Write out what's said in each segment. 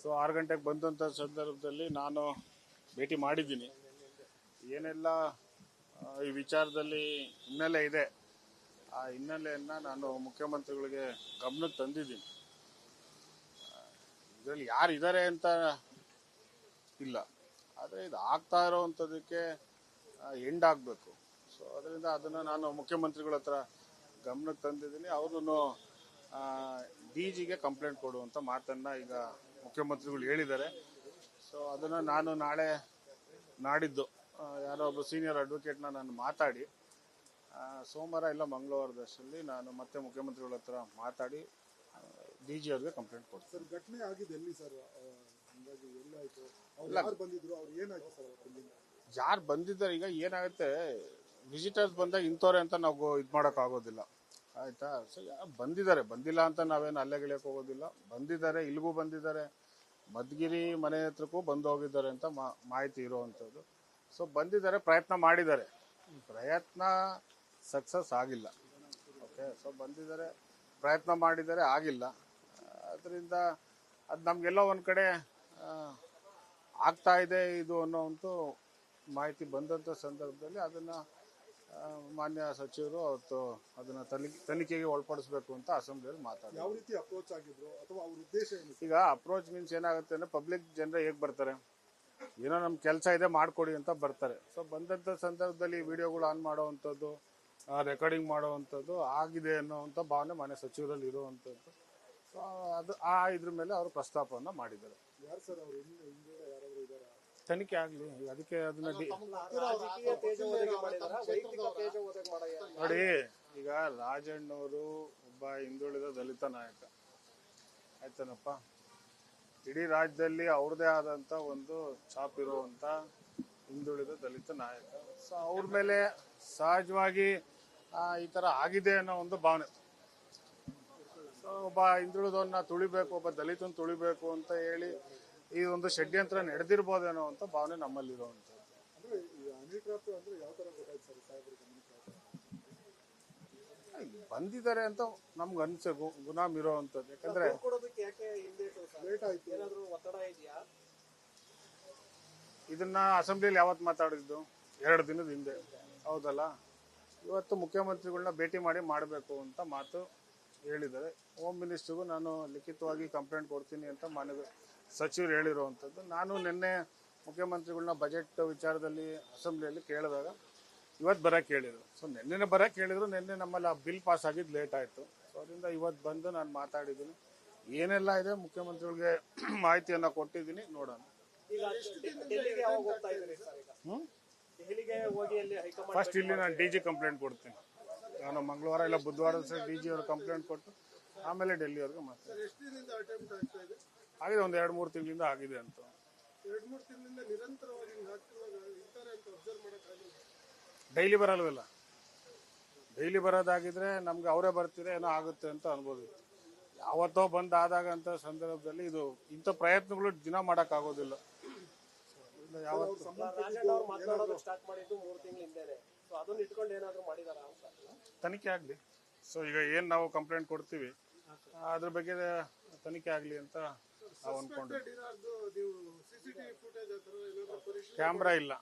So 6 ಗಂಟೆಗೆ ಬಂದಂಥ ಸಂದರ್ಭದಲ್ಲಿ ನಾನು ಭೇಟಿ ಮಾಡಿದ್ದೀನಿ. ಏನೆಲ್ಲ ಈ ವಿಚಾರದಲ್ಲಿ ಹಿನ್ನೆಲೆ ಇದೆ, ಆ ಹಿನ್ನೆಲೆಯನ್ನು ನಾನು ಮುಖ್ಯಮಂತ್ರಿಗಳಿಗೆ ಗಮನಕ್ಕೆ ತಂದಿದ್ದೀನಿ. ಇದರಲ್ಲಿ ಯಾರು ಇದ್ದಾರೆ ಅಂತ ಇಲ್ಲ, ಆದರೆ ಇದು ಆಗ್ತಾ ಇರೋವಂಥದ್ದಕ್ಕೆ ಎಂಡ್ ಆಗಬೇಕು. ಸೊ ಅದರಿಂದ ಅದನ್ನು ನಾನು ಮುಖ್ಯಮಂತ್ರಿಗಳ ಹತ್ರ ಗಮನಕ್ಕೆ ತಂದಿದ್ದೀನಿ. ಅವ್ರನ್ನು DGಗೆ ಕಂಪ್ಲೇಂಟ್ ಕೊಡುವಂಥ ಮಾತನ್ನು ಈಗ ಮುಖ್ಯಮಂತ್ರಿಗಳು ಹೇಳಿದ್ದಾರೆ. ಸೊ ಅದನ್ನು ನಾನು ನಾಳೆ ನಾಡಿದ್ದು ಯಾರೋ ಒಬ್ಬ ಸೀನಿಯರ್ ಅಡ್ವೊಕೇಟ್ನ ನಾನು ಮಾತಾಡಿ ಸೋಮವಾರ ಇಲ್ಲ ಮಂಗಳವಾರದಷ್ಟರಲ್ಲಿ ನಾನು ಮತ್ತೆ ಮುಖ್ಯಮಂತ್ರಿಗಳ ಹತ್ರ ಮಾತಾಡಿ DG ಅವ್ರಿಗೆ ಕಂಪ್ಲೇಂಟ್ ಕೊಡ್ತೀನಿ. ಸರ್, ಘಟನೆ ಆಗಿದೆ ಎಲ್ಲಿ ಸರ್? ಹಾಗಾಗಿ ಎಲ್ಲಾಯ್ತು? ಯಾರು ಬಂದಿದ್ರು? ಅವ್ರು ಏನಾಯ್ತು ಸರ್? ಯಾರು ಬಂದಿದ್ದಾರೆ, ಈಗ ಏನಾಗುತ್ತೆ, ವಿಸಿಟರ್ಸ್ ಬಂದಾಗ ಇಂಥವ್ರೆ ಅಂತ ನಾವು ಇದು ಮಾಡೋಕ್ಕಾಗೋದಿಲ್ಲ, ಆಯ್ತಾ? ಸೊ ಯಾರು ಬಂದಿದ್ದಾರೆ, ಬಂದಿಲ್ಲ ಅಂತ ನಾವೇನು ಅಲ್ಲೆಗಿಳಿಯಕ್ಕೆ ಹೋಗೋದಿಲ್ಲ. ಬಂದಿದ್ದಾರೆ, ಇಲ್ಲಿಗೂ ಬಂದಿದ್ದಾರೆ, ಮಧುಗಿರಿ ಮನೆ ಹತ್ರಕ್ಕೂ ಬಂದು ಹೋಗಿದ್ದಾರೆ ಅಂತ ಮಾಹಿತಿ ಇರುವಂಥದ್ದು. ಸೊ ಬಂದಿದ್ದಾರೆ, ಪ್ರಯತ್ನ ಮಾಡಿದ್ದಾರೆ, ಪ್ರಯತ್ನ ಸಕ್ಸಸ್ ಆಗಿಲ್ಲ. ಓಕೆ, ಸೊ ಬಂದಿದ್ದಾರೆ, ಪ್ರಯತ್ನ ಮಾಡಿದ್ದಾರೆ, ಆಗಿಲ್ಲ. ಅದರಿಂದ ಅದು ನಮಗೆಲ್ಲೋ ಒಂದು ಕಡೆ ಆಗ್ತಾ ಇದೆ ಇದು ಅನ್ನೋವಂಥ ಮಾಹಿತಿ ಬಂದಂಥ ಸಂದರ್ಭದಲ್ಲಿ ಅದನ್ನು ಮಾನ್ಯ ಸಚಿವರು ಅವತ್ತು ಅದನ್ನು ತನಿಖೆಗೆ ಒಳಪಡಿಸಬೇಕು ಅಂತ ಅಸೆಂಬ್ಲಿಯಲ್ಲಿ ಮಾತಾಡಿದ್ರು. ಯಾವ ರೀತಿ ಅಪ್ರೋಚ್ ಆಗಿದ್ರು ಅಥವಾ ಅವ್ರ ಉದ್ದೇಶ ಏನು? ಈಗ ಅಪ್ರೋಚ್ ಮೀನ್ಸ್ ಏನಾಗುತ್ತೆ ಅಂದರೆ, ಪಬ್ಲಿಕ್ ಜನರೇ ಹೇಗೆ ಬರ್ತಾರೆ, ಏನೋ ನಮ್ಮ ಕೆಲಸ ಇದೆ ಮಾಡಿಕೊಡಿ ಅಂತ ಬರ್ತಾರೆ. ಸೊ ಬಂದಂಥ ಸಂದರ್ಭದಲ್ಲಿ ವಿಡಿಯೋಗಳು ಆನ್ ಮಾಡೋವಂಥದ್ದು, ರೆಕಾರ್ಡಿಂಗ್ ಮಾಡೋವಂಥದ್ದು ಆಗಿದೆ ಅನ್ನೋವಂಥ ಭಾವನೆ ಮಾನ್ಯ ಸಚಿವರಲ್ಲಿ ಇರುವಂಥದ್ದು. ಸೊ ಅದು ಇದ್ರ ಮೇಲೆ ಅವರು ಪ್ರಸ್ತಾಪವನ್ನು ಮಾಡಿದ್ದಾರೆ. ಯಾರು ಸರ್ ಅವರು? ಯಾರಾದರೂ ಇದ್ದಾರೆ? ತನಿಖೆ ಆಗಲಿ, ಅದಕ್ಕೆ ಅದನ್ನ ನೋಡಿ. ಈಗ ರಾಜಣ್ಣವರು ಒಬ್ಬ ಹಿಂದುಳಿದ ದಲಿತ ನಾಯಕ, ಆಯ್ತನಪ್ಪ. ಇಡೀ ರಾಜ್ಯದಲ್ಲಿ ಅವ್ರದೇ ಆದಂತ ಒಂದು ಛಾಪ್ ಇರುವಂತ ಹಿಂದುಳಿದ ದಲಿತ ನಾಯಕ. ಸೊ ಅವ್ರ ಮೇಲೆ ಸಹಜವಾಗಿ ಈ ತರ ಆಗಿದೆ ಅನ್ನೋ ಒಂದು ಭಾವನೆ. ಸೊ ಒಬ್ಬ ಹಿಂದುಳಿದವನ್ನ ತುಳಿಬೇಕು, ಒಬ್ಬ ದಲಿತನ ತುಳಿಬೇಕು ಅಂತ ಹೇಳಿ ಈ ಒಂದು ಷಡ್ಯಂತ್ರ ನಡೆದಿರ್ಬೋದೇನೋ ಅಂತ ಭಾವನೆ ನಮ್ಮಲ್ಲಿರುವಂಥದ್ದು. ಬಂದಿದ್ದಾರೆ ಅಂತ ನಮ್ಗೆ ಅನ್ಸೆ ಗುನಾಮ್ ಇರೋವಂಥದ್ದು. ಯಾಕಂದ್ರೆ ಇದನ್ನ ಅಸೆಂಬ್ಲಿಯಲ್ಲಿ ಯಾವತ್ತು ಮಾತಾಡಿದ್ದು? 2 ದಿನದ ಹಿಂದೆ, ಹೌದಲ್ಲ? ಇವತ್ತು ಮುಖ್ಯಮಂತ್ರಿಗಳನ್ನ ಭೇಟಿ ಮಾಡಿ ಮಾಡಬೇಕು ಅಂತ ಮಾತು ಹೇಳಿದ್ದಾರೆ. ಹೋಮ್ ಮಿನಿಸ್ಟ್ರಿಗೂ ನಾನು ಲಿಖಿತವಾಗಿ ಕಂಪ್ಲೇಂಟ್ ಕೊಡ್ತೀನಿ ಅಂತ ಮಾನ್ಯ ಸಚಿವರು ಹೇಳಿರುವಂಥದ್ದು. ನಾನು ನಿನ್ನೆ ಮುಖ್ಯಮಂತ್ರಿಗಳನ್ನ ಬಜೆಟ್ ವಿಚಾರದಲ್ಲಿ ಅಸೆಂಬ್ಲಿಯಲ್ಲಿ ಕೇಳಿದಾಗ ಇವತ್ತು ಬರೋಕ್ಕೆ ಹೇಳಿದರು. ಸೊ ನಿನ್ನೆ ಬರೋಕ್ಕೆ ಹೇಳಿದ್ರು, ನಿನ್ನೆ ನಮ್ಮಲ್ಲಿ ಆ ಬಿಲ್ ಪಾಸ್ ಆಗಿದ್ದು ಲೇಟ್ ಆಯಿತು. ಸೊ ಅದರಿಂದ ಇವತ್ತು ಬಂದು ನಾನು ಮಾತಾಡಿದ್ದೀನಿ. ಏನೆಲ್ಲ ಇದೆ ಮುಖ್ಯಮಂತ್ರಿಗಳಿಗೆ ಮಾಹಿತಿಯನ್ನು ಕೊಟ್ಟಿದ್ದೀನಿ, ನೋಡೋಣ. ಫಸ್ಟ್ ಇಲ್ಲಿ ನಾನು DG ಕಂಪ್ಲೇಂಟ್ ಕೊಡ್ತೀನಿ. ನಾನು ಮಂಗಳವಾರ ಇಲ್ಲ ಬುಧವಾರದ ಸರಿ DG ಅವ್ರಿಗೆ ಕಂಪ್ಲೇಂಟ್ ಕೊಟ್ಟು ಆಮೇಲೆ ಡೆಲ್ಲಿಯವ್ರಿಗೆ ಮಾತಾಡ್ತೀನಿ. ಆಗಿದೆ, ಒಂದು 2-3 ತಿಂಗಳಿಂದ ಆಗಿದೆ ಅಂತ. ಡೈಲಿ ಬರಲ್ವಲ್ಲ, ಡೈಲಿ ಬರೋದಾಗಿದ್ರೆ ನಮ್ಗೆ ಅವರೇ ಬರ್ತೀರಾ ಏನೋ ಆಗುತ್ತೆ ಅಂತ ಅನ್ಬೋದು. ಯಾವತ್ತೋ ಬಂದು ಆದಾಗ ಅಂತ ಸಂದರ್ಭದಲ್ಲಿ ಇದು ಇಂಥ ಪ್ರಯತ್ನಗಳು ದಿನ ಮಾಡೋಕ್ಕಾಗೋದಿಲ್ಲ. ತನಿಖೆ ಆಗಲಿ. ಸೊ ಈಗ ಏನು ನಾವು ಕಂಪ್ಲೇಂಟ್ ಕೊಡ್ತೀವಿ ಅದ್ರ ಬಗ್ಗೆ ತನಿಖೆ ಆಗಲಿ ಅಂತ ನಾವು ಅನ್ಕೊಂಡು. ಕ್ಯಾಮ್ರಾ ಇಲ್ಲ,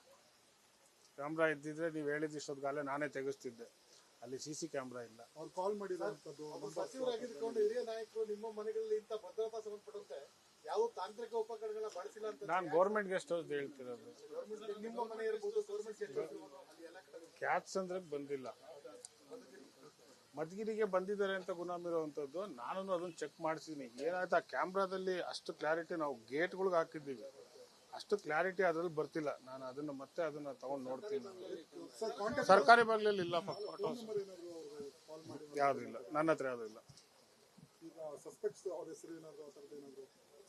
ಕ್ಯಾಮ್ರಾ ಇದ್ದಿದ್ರೆ ನೀವು ಹೇಳಿದ ಇಷ್ಟೊತ್ತಿಗಾಲೇ ನಾನೇ ತೆಗೆಸ್ತಿದ್ದೆ. ಅಲ್ಲಿ CC ಕ್ಯಾಮ್ರಾ ಇಲ್ಲ. ಅವ್ರು ಕಾಲ್ ಮಾಡಿರುವಂತದ್ದು. ಸಚಿವರಾಗಿದ್ದುಕೊಂಡು ಹಿರಿಯ ನಾಯಕರು ನಿಮ್ಮ ಮನೆಗಳಲ್ಲಿ ಇಂಥ ಭದ್ರತಾ ಸಂಬಂಧಪಟ್ಟಂತೆ ಯಾವ ತಾಂತ್ರಿಕ ಉಪಕರಣಗಳನ್ನ ಬಳಸಿಲ್ಲ ಅಂತ ನಾನು ಗೌರ್ಮೆಂಟ್ ಗೆಸ್ಟ್ ಹೌಸ್ ಹೇಳ್ತಿರೋದು. ನಿಮ್ಮ ಮನೆ ಇರ್ಬೋದು, ಕ್ಯಾಚ್ ಅಂದ್ರೆ ಬಂದಿಲ್ಲ, ಮಧುಗಿರಿಗೆ ಬಂದಿದ್ದಾರೆ ಅಂತ ಗುನಾಮಿರುವಂಥದ್ದು. ನಾನು ಅದನ್ನು ಚೆಕ್ ಮಾಡಿಸಿದ್ದೀನಿ. ಏನಾಯ್ತು, ಆ ಕ್ಯಾಮ್ರಾದಲ್ಲಿ ಅಷ್ಟು ಕ್ಲಾರಿಟಿ ನಾವು ಗೇಟ್ಗಳಿಗೆ ಹಾಕಿದ್ದೀವಿ, ಅಷ್ಟು ಕ್ಲಾರಿಟಿ ಅದರಲ್ಲಿ ಬರ್ತಿಲ್ಲ. ನಾನು ಅದನ್ನು ಮತ್ತೆ ಅದನ್ನ ತಗೊಂಡು ನೋಡ್ತೀನಿ. ಸರ್ಕಾರಿ ಬಾಗ್ಲಲ್ಲಿ ಇಲ್ಲ, ಫೋಟೋಸ್ ಯಾವುದು ಇಲ್ಲ, ನನ್ನ ಹತ್ರ ಯಾವುದು ಇಲ್ಲ.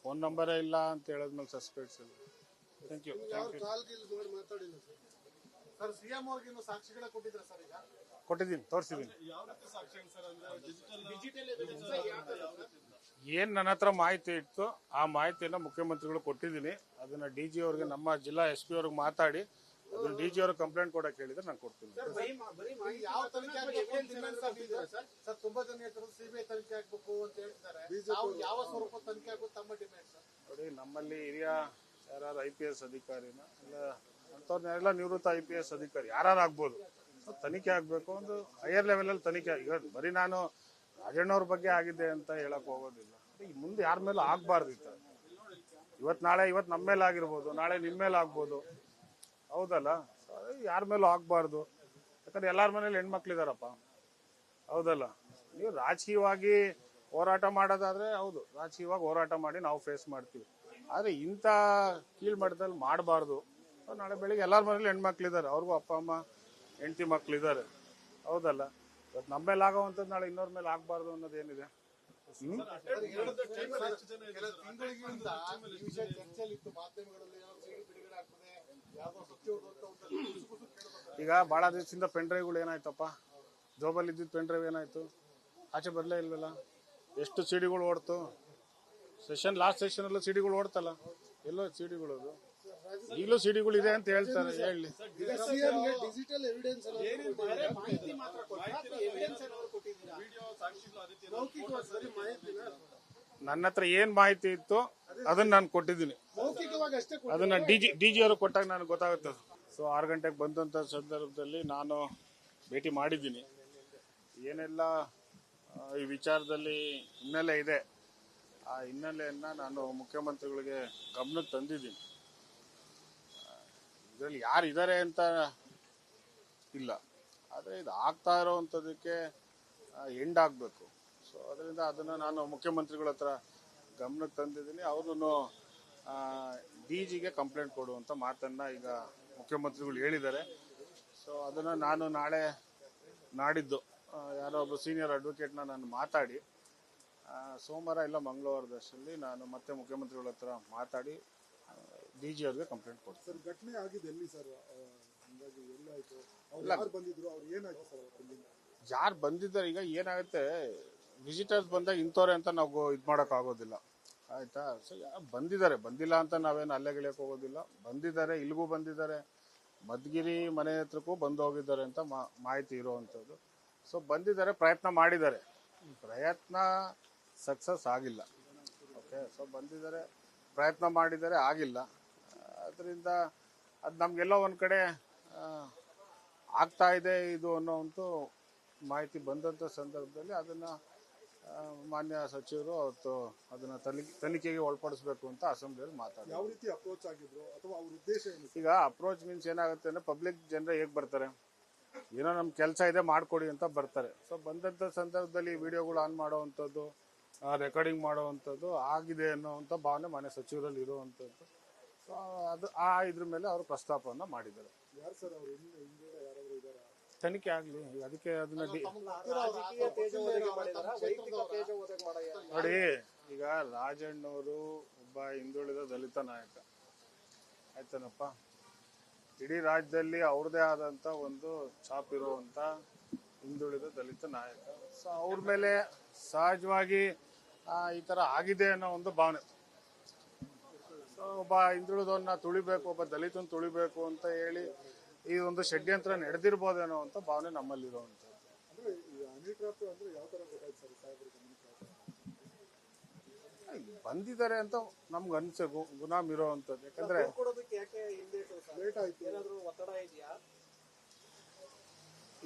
ಫೋನ್ ನಂಬರೇ ಇಲ್ಲ ಅಂತ ಹೇಳಿದ್ಮೇಲೆ ಸಸ್ಪೆಕ್ಟ್ಸ್ ಇಲ್ಲ. Thank you. ಕೊಟ್ಟಿದ್ದೀನಿ, ತೋರಿಸಿದ್ದೀನಿ. ಏನ್ ನನ್ನ ಹತ್ರ ಮಾಹಿತಿ ಇತ್ತು ಆ ಮಾಹಿತಿಯನ್ನ ಮುಖ್ಯಮಂತ್ರಿಗಳು ಕೊಟ್ಟಿದ್ದೀನಿ. ಅದನ್ನ DG ಅವ್ರಿಗೆ, ನಮ್ಮ ಜಿಲ್ಲಾ SP ಅವ್ರಿಗೆ ಮಾತಾಡಿ ಅದನ್ನ DG ಅವ್ರಿಗೆ ಕಂಪ್ಲೇಂಟ್ ಕೊಡಕ್ಕೆ ಹೇಳಿದ್ರೆ ನಾನು ಕೊಡ್ತೀನಿ. ನೋಡಿ ನಮ್ಮಲ್ಲಿ ಹಿರಿಯ ಯಾರು IPS ಅಧಿಕಾರಿನ ಇಲ್ಲ ಅಂಥವ್ರನ್ನೆಲ್ಲ ನಿವೃತ್ತ IPS ಅಧಿಕಾರಿ ಯಾರು ಆಗ್ಬೋದು. ಸೊ ತನಿಖೆ ಆಗಬೇಕು, ಒಂದು ಹೈಯರ್ ಲೆವೆಲಲ್ಲಿ ತನಿಖೆ. ಈಗ ಬರೀ ನಾನು ರಾಜಣ್ಣವ್ರ ಬಗ್ಗೆ ಆಗಿದೆ ಅಂತ ಹೇಳಕ್ ಹೋಗೋದಿಲ್ಲ. ಈ ಮುಂದೆ ಯಾರ ಮೇಲೂ ಆಗ್ಬಾರ್ದು. ಇವತ್ತು ನಮ್ಮ ಮೇಲೆ ಆಗಿರ್ಬೋದು, ನಾಳೆ ನಿಮ್ಮ ಮೇಲೆ ಆಗ್ಬೋದು, ಹೌದಲ್ಲ. ಯಾರ ಮೇಲೂ ಆಗ್ಬಾರ್ದು. ಯಾಕಂದ್ರೆ ಎಲ್ಲಾರ ಮನೇಲಿ ಹೆಣ್ಮಕ್ಳಿದಾರಪ್ಪ, ಹೌದಲ್ಲ. ನೀವು ರಾಜಕೀಯವಾಗಿ ಹೋರಾಟ ಮಾಡೋದಾದ್ರೆ ಹೌದು, ರಾಜಕೀಯವಾಗಿ ಹೋರಾಟ ಮಾಡಿ ನಾವು ಫೇಸ್ ಮಾಡ್ತೀವಿ. ಆದ್ರೆ ಇಂಥ ಕೀಳ್ಮಟ್ಟದಲ್ಲಿ ಮಾಡಬಾರ್ದು. ನಾಳೆ ಬೆಳಿಗ್ಗೆ ಎಲ್ಲಾರ ಮನೇಲಿ ಹೆಣ್ಮಕ್ಳಿದ್ದಾರೆ, ಅವ್ರಿಗೂ ಅಪ್ಪ ಅಮ್ಮ ಹೆಂಡತಿ ಮಕ್ಳಿದ್ದಾರೆ, ಹೌದಲ್ಲ. ಇವತ್ತು ನಮ್ಮ ಮೇಲೆ ಆಗೋವಂಥದ್ದು ನಾಳೆ ಇನ್ನೊರ ಮೇಲೆ ಆಗ್ಬಾರ್ದು ಅನ್ನೋದೇನಿದೆ. ಈಗ ಬಹಳ ದಿವಸದಿಂದ ಪೆನ್ ಡ್ರೈವ್ಗಳು ಏನಾಯ್ತಪ್ಪ, ಜೋಬಲ್ಲಿ ಇದ್ದಿದ್ದು ಪೆನ್ ಡ್ರೈವ್ ಏನಾಯ್ತು, ಆಚೆ ಬರಲೇ ಇಲ್ವಲ್ಲ. ಎಷ್ಟು ಸಿಡಿಗಳು ಓಡ್ತು, ಲಾಸ್ಟ್ ಸೆಷನ್ ಸಿಡಿಗಳು ಓಡ್ತಲ್ಲ, ಎಲ್ಲೋ ಸಿಡಿಗಳು. ಅದು ಈಗಲೂ ಸಿಡಿಗಳು ಇದೆ ಅಂತ ಹೇಳ್ತಾರೆ. ಹೇಳಿ, ಡಿಜಿಟಲ್ ಎವಿಡೆನ್ಸ್ ನನ್ನ ಹತ್ರ ಏನ್ ಮಾಹಿತಿ ಇತ್ತು ಅದನ್ನ ನಾನು ಕೊಟ್ಟಿದ್ದೀನಿ. ಅದನ್ನ ಡಿ ಜಿ ಅವರು ಕೊಟ್ಟಾಗ ನನಗೆ ಗೊತ್ತಾಗುತ್ತೆ. ಸೊ 6 ಗಂಟೆಗೆ ಬಂದಂತ ಸಂದರ್ಭದಲ್ಲಿ ನಾನು ಭೇಟಿ ಮಾಡಿದ್ದೀನಿ. ಏನೆಲ್ಲ ಈ ವಿಚಾರದಲ್ಲಿ ಹಿನ್ನೆಲೆ ಇದೆ, ಆ ಹಿನ್ನೆಲೆಯನ್ನ ನಾನು ಮುಖ್ಯಮಂತ್ರಿಗಳಿಗೆ ಗಮನಕ್ಕೆ ತಂದಿದ್ದೀನಿ. ಇದರಲ್ಲಿ ಯಾರು ಇದ್ದಾರೆ ಅಂತ ಇಲ್ಲ, ಆದರೆ ಇದು ಆಗ್ತಾ ಇರೋವಂಥದ್ದಕ್ಕೆ ಎಂಡ್ ಆಗಬೇಕು. ಸೊ ಅದರಿಂದ ಅದನ್ನು ನಾನು ಮುಖ್ಯಮಂತ್ರಿಗಳ ಹತ್ರ ಗಮನಕ್ಕೆ ತಂದಿದ್ದೀನಿ. ಅವ್ರನ್ನು DGಗೆ ಕಂಪ್ಲೇಂಟ್ ಕೊಡುವಂಥ ಮಾತನ್ನು ಈಗ ಮುಖ್ಯಮಂತ್ರಿಗಳು ಹೇಳಿದ್ದಾರೆ. ಸೊ ಅದನ್ನು ನಾನು ನಾಳೆ ನಾಡಿದ್ದು ಯಾರೋ ಒಬ್ಬ ಸೀನಿಯರ್ ಅಡ್ವೊಕೇಟ್ನ ನಾನು ಮಾತಾಡಿ ಸೋಮವಾರ ಇಲ್ಲ ಮಂಗಳವಾರದಷ್ಟರಲ್ಲಿ ನಾನು ಮತ್ತೆ ಮುಖ್ಯಮಂತ್ರಿಗಳ ಹತ್ರ ಮಾತಾಡಿ DG ಅವ್ರಿಗೆ ಕಂಪ್ಲೇಂಟ್ ಕೊಡ್ತೀನಿ. ಸರ್, ಘಟನೆ ಆಗಿದೆ ಎಲ್ಲಿ ಸರ್? ಹಂಗಾಗಿ ಎಲ್ಲಾಯ್ತು? ಅವ್ರು ಯಾರು ಬಂದಿದ್ರು? ಅವ್ರು ಏನಾಯ್ತು ಸರ್? ಯಾರು ಬಂದಿದ್ದಾರೆ, ಈಗ ಏನಾಗುತ್ತೆ, ವಿಸಿಟರ್ಸ್ ಬಂದಾಗ ಇಂಥವ್ರೆ ಅಂತ ನಾವು ಇದು ಮಾಡೋಕ್ಕಾಗೋದಿಲ್ಲ, ಆಯ್ತಾ. ಸೊ ಯಾರು ಬಂದಿದ್ದಾರೆ, ಬಂದಿಲ್ಲ ಅಂತ ನಾವೇನು ಅಲ್ಲೆಗಿಳಿಯಕ್ಕೆ ಹೋಗೋದಿಲ್ಲ. ಬಂದಿದ್ದಾರೆ, ಇಲ್ಲಿಗೂ ಬಂದಿದ್ದಾರೆ, ಮಧುಗಿರಿ ಮನೆ ಹತ್ರಕ್ಕೂ ಬಂದು ಹೋಗಿದ್ದಾರೆ ಅಂತ ಮಾಹಿತಿ ಇರುವಂಥದ್ದು. ಸೊ ಬಂದಿದ್ದಾರೆ, ಪ್ರಯತ್ನ ಮಾಡಿದ್ದಾರೆ, ಪ್ರಯತ್ನ ಸಕ್ಸಸ್ ಆಗಿಲ್ಲ. ಓಕೆ, ಸೊ ಬಂದಿದ್ದಾರೆ, ಪ್ರಯತ್ನ ಮಾಡಿದ್ದಾರೆ, ಆಗಿಲ್ಲ. ಅದರಿಂದ ಅದು ನಮಗೆಲ್ಲ ಒಂದು ಕಡೆ ಆಗ್ತಾ ಇದೆ ಇದು ಅನ್ನೋವಂಥ ಮಾಹಿತಿ ಬಂದಂಥ ಸಂದರ್ಭದಲ್ಲಿ ಅದನ್ನು ಮಾನ್ಯ ಸಚಿವರು ಅವತ್ತು ಅದನ್ನು ತನಿಖೆಗೆ ಒಳಪಡಿಸಬೇಕು ಅಂತ ಅಸೆಂಬ್ಲಿಯಲ್ಲಿ ಮಾತಾಡಿದ್ರು. ಯಾವ ರೀತಿ ಅಪ್ರೋಚ್ ಆಗಿದ್ರು ಅಥವಾ ಅವ್ರ ಉದ್ದೇಶ ಏನು? ಈಗ ಅಪ್ರೋಚ್ ಮೀನ್ಸ್ ಏನಾಗುತ್ತೆ ಅಂದರೆ, ಪಬ್ಲಿಕ್ ಜನರೇ ಹೇಗೆ ಬರ್ತಾರೆ, ಏನೋ ನಮ್ಮ ಕೆಲಸ ಇದೆ ಮಾಡಿಕೊಡಿ ಅಂತ ಬರ್ತಾರೆ. ಸೊ ಬಂದಂಥ ಸಂದರ್ಭದಲ್ಲಿ ವಿಡಿಯೋಗಳು ಆನ್ ಮಾಡೋವಂಥದ್ದು, ರೆಕಾರ್ಡಿಂಗ್ ಮಾಡೋವಂಥದ್ದು ಆಗಿದೆ ಅನ್ನೋವಂಥ ಭಾವನೆ ಮಾನ್ಯ ಸಚಿವರಲ್ಲಿ ಇರುವಂಥದ್ದು. ಸೊ ಅದು ಇದ್ರ ಮೇಲೆ ಅವರು ಪ್ರಸ್ತಾಪವನ್ನು ಮಾಡಿದ್ದಾರೆ. ಯಾರು ಸರ್ ಅವರು? ಯಾರಾದರೂ ಇದ್ದಾರಾ? ತನಿಖೆ ಆಗಲಿ, ಅದಕ್ಕೆ ಅದನ್ನ ನೋಡಿ. ಈಗ ರಾಜಣ್ಣವರು ಒಬ್ಬ ಹಿಂದುಳಿದ ದಲಿತ ನಾಯಕ, ಆಯ್ತನಪ್ಪ. ಇಡೀ ರಾಜ್ಯದಲ್ಲಿ ಅವ್ರದೇ ಆದಂತ ಒಂದು ಛಾಪ್ ಇರುವಂತ ಹಿಂದುಳಿದ ದಲಿತ ನಾಯಕ. ಸೊ ಅವ್ರ ಮೇಲೆ ಸಹಜವಾಗಿ ಈ ತರ ಆಗಿದೆ ಅನ್ನೋ ಒಂದು ಭಾವನೆ. ಸೊ ಒಬ್ಬ ಹಿಂದುಳಿದವನ್ನ ತುಳಿಬೇಕು, ಒಬ್ಬ ದಲಿತನ ತುಳಿಬೇಕು ಅಂತ ಹೇಳಿ ಈ ಒಂದು ಷಡ್ಯಂತ್ರ ನಡೆದಿರ್ಬೋದೇನೋ ಅಂತ ಭಾವನೆ ನಮ್ಮಲ್ಲಿರುವಂಥದ್ದು. ಬಂದಿದ್ದಾರೆ ಅಂತ ನಮ್ಗೆ ಅನ್ಸೆ ಗುನಾಮ್ ಇರೋವಂಥದ್ದು. ಯಾಕಂದ್ರೆ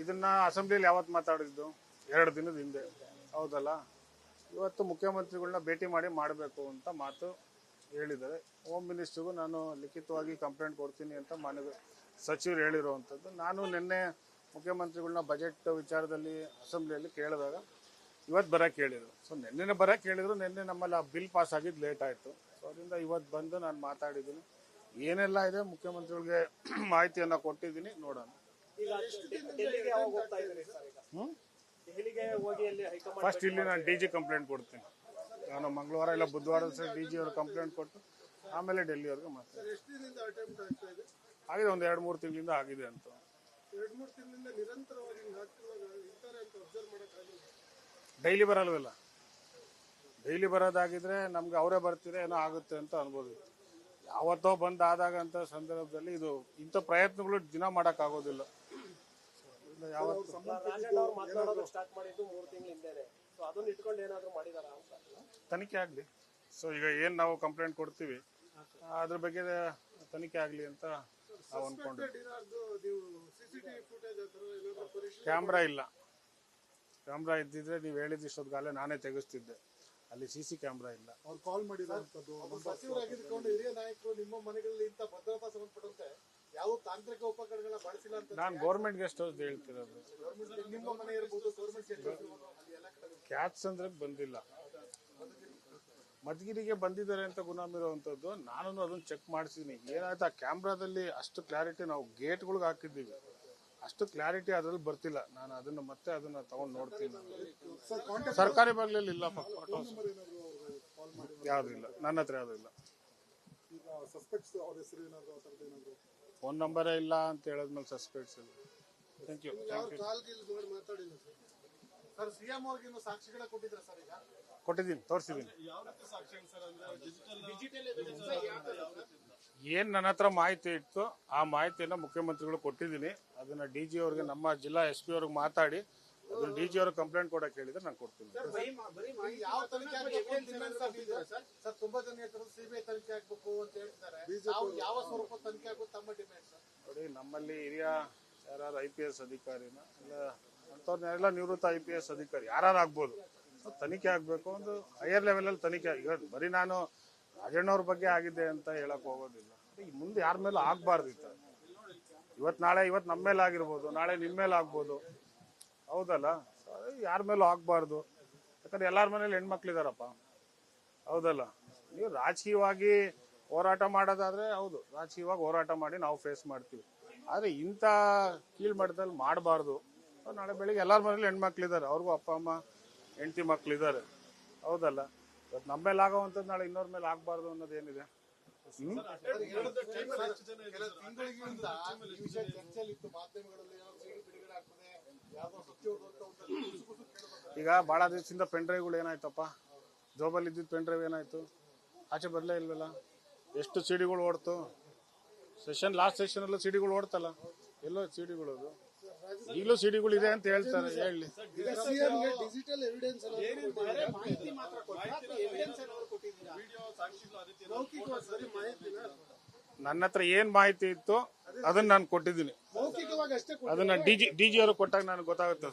ಇದನ್ನ ಅಸೆಂಬ್ಲಿಯಲ್ಲಿ ಯಾವತ್ತು ಮಾತಾಡಿದ್ದು? 2 ದಿನದ ಹಿಂದೆ, ಹೌದಲ್ಲ. ಇವತ್ತು ಮುಖ್ಯಮಂತ್ರಿಗಳನ್ನ ಭೇಟಿ ಮಾಡಿ ಮಾಡಬೇಕು ಅಂತ ಮಾತು ಹೇಳಿದ್ದಾರೆ. ಹೋಮ್ ಮಿನಿಸ್ಟ್ರಿಗೂ ನಾನು ಲಿಖಿತವಾಗಿ ಕಂಪ್ಲೇಂಟ್ ಕೊಡ್ತೀನಿ ಅಂತ ಮಾನ್ಯ ಸಚಿವರು ಹೇಳಿರುವಂಥದ್ದು. ನಾನು ನಿನ್ನೆ ಮುಖ್ಯಮಂತ್ರಿಗಳನ್ನ ಬಜೆಟ್ ವಿಚಾರದಲ್ಲಿ ಅಸೆಂಬ್ಲಿಯಲ್ಲಿ ಕೇಳಿದಾಗ ಇವತ್ತು ಬರಕ್ಕೆ ಹೇಳಿದ್ರು. ಸೊ ನಿನ್ನೆ ಬರಕ್ಕೆ ಹೇಳಿದ್ರು, ನಿನ್ನೆ ನಮ್ಮಲ್ಲಿ ಆ ಬಿಲ್ ಪಾಸ್ ಆಗಿದ್ದು ಲೇಟ್ ಆಯಿತು. ಸೊ ಅದರಿಂದ ಇವತ್ತು ಬಂದು ನಾನು ಮಾತಾಡಿದ್ದೀನಿ. ಏನೆಲ್ಲ ಇದೆ ಮುಖ್ಯಮಂತ್ರಿಗಳಿಗೆ ಮಾಹಿತಿಯನ್ನು ಕೊಟ್ಟಿದ್ದೀನಿ, ನೋಡೋಣ. ಫಸ್ಟ್ ಇಲ್ಲಿ ನಾನು DG ಕಂಪ್ಲೇಂಟ್ ಕೊಡ್ತೀನಿ. ನಾನು ಮಂಗಳವಾರ ಇಲ್ಲ ಬುಧವಾರ DG ಅವ್ರು ಕಂಪ್ಲೇಂಟ್ ಕೊಟ್ಟು ಆಮೇಲೆ ಡೆಲ್ಲಿಯವ್ರಿಗೆ ಮಾತಾಡ್ತೀನಿ. ಆಗಿದೆ, ಒಂದು 2-3 ತಿಂಗಳಿಂದ ಆಗಿದೆ ಅಂತ. ಡೈಲಿ ಬರಲ್ವಲ್ಲ. ಡೈಲಿ ಬರೋದಾಗಿದ್ರೆ ನಮ್ಗೆ ಅವರೇ ಬರ್ತೀರಾ ಏನೋ ಆಗುತ್ತೆ ಅಂತ ಅನ್ಬೋದು. ಯಾವತ್ತೋ ಬಂದಾದಾಗ ಅಂತ ಸಂದರ್ಭದಲ್ಲಿ ಇದು ಇಂಥ ಪ್ರಯತ್ನಗಳು ದಿನ ಮಾಡೋಕ್ಕಾಗೋದಿಲ್ಲ. ತನಿಖೆ ಆಗಲಿ, ಸೊ ಈಗ ಏನು ನಾವು ಕಂಪ್ಲೇಂಟ್ ಕೊಡ್ತೀವಿ ಅದ್ರ ಬಗ್ಗೆ ತನಿಖೆ ಆಗಲಿ ಅಂತ ನಾವು ಅಂದ್ಕೊಂಡಿದ್ವಿ. ಕ್ಯಾಮ್ರಾ ಇಲ್ಲ. ಕ್ಯಾಮ್ರಾ ಇದ್ದಿದ್ರೆ ನೀವು ಹೇಳಿದ ಇಷ್ಟೊತ್ತಿಗಾಲೇ ನಾನೇ ತೆಗೆಸ್ತಿದ್ದೆ. ಅಲ್ಲಿ CC ಕ್ಯಾಮ್ರಾ ಇಲ್ಲ. ಅವ್ರು ಕಾಲ್ ಮಾಡಿರುವಂತದ್ದು ಸಚಿವರಾಗಿದ್ದುಕೊಂಡು ಹಿರಿಯ ನಾಯಕರು ನಿಮ್ಮ ಮನೆಗಳಲ್ಲಿ ಇಂಥ ಭದ್ರತಾ ಸಂಬಂಧಪಟ್ಟಂತೆ ಯಾವ ತಾಂತ್ರಿಕ ಉಪಕರಣಗಳನ್ನ ಬಳಸಿಲ್ಲ ಅಂತ ನಾನು ಗೌರ್ಮೆಂಟ್ ಗೆಸ್ಟ್ ಹೌಸ್ ಹೇಳ್ತಿರೋದು. ನಿಮ್ಮ ಮನೆ ಇರ್ಬೋದು, ಗೌರ್ಮೆಂಟ್ ಗೆಸ್ಟ್ ಹೌಸ್ ಇರ್ಬೋದು, ಅಲ್ಲಿ ಎಲ್ಲ ಕಡೆ ಕ್ಯಾಟ್ಸ್ ಅಂದ್ರೆ ಬಂದಿಲ್ಲ. ಮಧುಗಿರಿಗೆ ಬಂದಿದ್ದಾರೆ ಅಂತ ಗುನಾಮಿರುವಂಥದ್ದು. ನಾನು ಅದನ್ನ ಚೆಕ್ ಮಾಡಿಸಿದೀನಿ. ಏನಾಯ್ತು, ಆ ಕ್ಯಾಮ್ರಾದಲ್ಲಿ ಅಷ್ಟು ಕ್ಲಾರಿಟಿ ನಾವು ಗೇಟ್ಗಳಿಗೆ ಹಾಕಿದ್ದೀವಿ, ಅಷ್ಟು ಕ್ಲಾರಿಟಿ ಅದ್ರಲ್ಲಿ ಬರ್ತಿಲ್ಲ. ನಾನು ಅದನ್ನ ತಗೊಂಡು ನೋಡ್ತೀನಿ. ಸರ್ಕಾರಿ ಬಾಗ್ಲಲ್ಲಿ ಇಲ್ಲಪ್ಪ, ಫೋಟೋಸ್ ಯಾವ್ದು ಇಲ್ಲ, ನನ್ನ ಹತ್ರ ಯಾವ್ದು ಇಲ್ಲ. ಫೋನ್ ನಂಬರೇ ಇಲ್ಲ ಅಂತ ಹೇಳಿದ್ಮೇಲೆ ಸಸ್ಪೆಕ್ಟ್ಸ್ ಇಲ್ಲ. Thank you. ಸರ್ ಸಿಎಂ ಅವ್ರಿಗೆ ಇನ್ನು ಸಾಕ್ಷಿಗಳ ಕೊಟ್ಟಿದ್ರ ಸರ್? ಈಗ ಕೊಟ್ಟಿದ್ದೀನಿ, ತೋರಿಸಿದ್ದೀನಿ. ಏನ್ ನನ್ನ ಹತ್ರ ಮಾಹಿತಿ ಇತ್ತು ಆ ಮಾಹಿತಿಯನ್ನ ಮುಖ್ಯಮಂತ್ರಿಗಳು ಕೊಟ್ಟಿದ್ದೀನಿ. ಅದನ್ನ DG ಅವ್ರಿಗೆ, ನಮ್ಮ ಜಿಲ್ಲಾ SP ಅವ್ರಿಗೆ ಮಾತಾಡಿ ಅದನ್ನ DG ಅವ್ರಿಗೆ ಕಂಪ್ಲೇಂಟ್ ಕೊಡಕ್ಕೆ ಹೇಳಿದ್ರೆ ನಾನು ಕೊಡ್ತೀನಿ. ಯಾವ ತನಿಖೆ ಸರ್? ತುಂಬಾ ಜನ ಹೇಳ್ತಾರೆ CBI ತನಿಖೆ ಆಗ್ಬೇಕು ಅಂತ ಹೇಳ್ತಾರೆ. ಯಾವ ಸ್ವರೂಪ ತನಿಖೆ ಆಗ್ಬೇಕು ತಮ್ಮ ಡಿಮ್ಯಾಂಡ್ ಸರ್? ನೋಡಿ, ನಮ್ಮಲ್ಲಿ ಹಿರಿಯ ಯಾರು IPS ಅಧಿಕಾರಿನ ಇಲ್ಲ ಅಂಥವ್ರನ್ನೆಲ್ಲ ನಿವೃತ್ತ IPS ಅಧಿಕಾರಿ ಯಾರು ಆಗ್ಬೋದು, ತನಿಖೆ ಆಗ್ಬೇಕು. ಒಂದು ಹೈಯರ್ ಲೆವೆಲ್ ಅಲ್ಲಿ ತನಿಖೆ. ಈಗ ಬರೀ ನಾನು ರಾಜಣ್ಣವ್ರ ಬಗ್ಗೆ ಆಗಿದೆ ಅಂತ ಹೇಳಕ್ ಹೋಗೋದಿಲ್ಲ. ಮುಂದೆ ಯಾರ ಮೇಲೂ ಆಗ್ಬಾರ್ದಿತ್ತು. ಇವತ್ತು ನಮ್ಮ ಮೇಲೆ ಆಗಿರ್ಬೋದು, ನಾಳೆ ನಿಮ್ಮ ಮೇಲೆ ಆಗ್ಬೋದು, ಹೌದಲ್ಲ? ಯಾರ ಮೇಲೂ ಆಗ್ಬಾರ್ದು. ಯಾಕಂದ್ರೆ ಎಲ್ಲಾರ ಮನೇಲಿ ಹೆಣ್ಮಕ್ಳಿದಾರಪ್ಪ, ಹೌದಲ್ಲ? ನೀವು ರಾಜಕೀಯವಾಗಿ ಹೋರಾಟ ಮಾಡೋದಾದ್ರೆ ಹೌದು, ರಾಜಕೀಯವಾಗಿ ಹೋರಾಟ ಮಾಡಿ ನಾವು ಫೇಸ್ ಮಾಡ್ತೀವಿ. ಆದ್ರೆ ಇಂಥ ಕೀಳ್ಮಟ್ಟದಲ್ಲಿ ಮಾಡಬಾರ್ದು. ನಾಳೆ ಬೆಳಿಗ್ಗೆ ಎಲ್ಲಾರ ಮನೇಲಿ ಹೆಣ್ಮಕ್ಳಿದ್ದಾರೆ, ಅವ್ರಿಗೂ ಅಪ್ಪ ಅಮ್ಮ ಹೆಂಡತಿ ಮಕ್ಳಿದ್ದಾರೆ, ಹೌದಲ್ಲ? ಇವತ್ತು ನಮ್ಮ ಮೇಲೆ ಆಗೋವಂಥದ್ದು ನಾಳೆ ಇನ್ನೊರ್ ಮೇಲೆ ಆಗ್ಬಾರ್ದು ಅನ್ನೋದೇನಿದೆ. ತಿಂಗಳಿಗಿಂತ ಈ ವಿಷಯ ಚರ್ಚೆಯಲ್ಲಿತ್ತು ಮಾಧ್ಯಮಗಳಲ್ಲಿ. ಬಿಡುಗಡೆ ಆಗ್ತದೆ, ಯಾವ್ದೋ ಸಚಿವರು ಈಗ ಬಹಳ ದಿವಸದಿಂದ ಪೆನ್ ಡ್ರೈವ್ಗಳು ಏನಾಯ್ತಪ್ಪ, ಜೋಬಲ್ಲಿ ಇದ್ದಿದ್ದು ಪೆನ್ ಡ್ರೈವ್ ಏನಾಯ್ತು? ಆಚೆ ಬರಲೇ ಇಲ್ವಲ್ಲ. ಎಷ್ಟು ಸಿಡಿಗಳು ಓಡ್ತು? ಲಾಸ್ಟ್ ಸೆಷನ್ ಸಿಡಿಗಳು ಓಡ್ತಲ್ಲ, ಎಲ್ಲೋ ಸಿಡಿಗಳು. ಅದು ಈಗಲೂ ಸಿಡಿಗಳು ಇದೆ ಅಂತ ಹೇಳ್ತಾರೆ. ಹೇಳಿ, ಡಿಜಿಟಲ್ ಎವಿಡೆನ್ಸ್ ನನ್ನ ಹತ್ರ ಏನ್ ಮಾಹಿತಿ ಇತ್ತು ಅದನ್ನ ನಾನು ಕೊಟ್ಟಿದ್ದೀನಿ. ಅದನ್ನ DG ಅವ್ರಿಗೆ ಕೊಟ್ಟಾಗ ನನಗೆ ಗೊತ್ತಾಗುತ್ತೆ.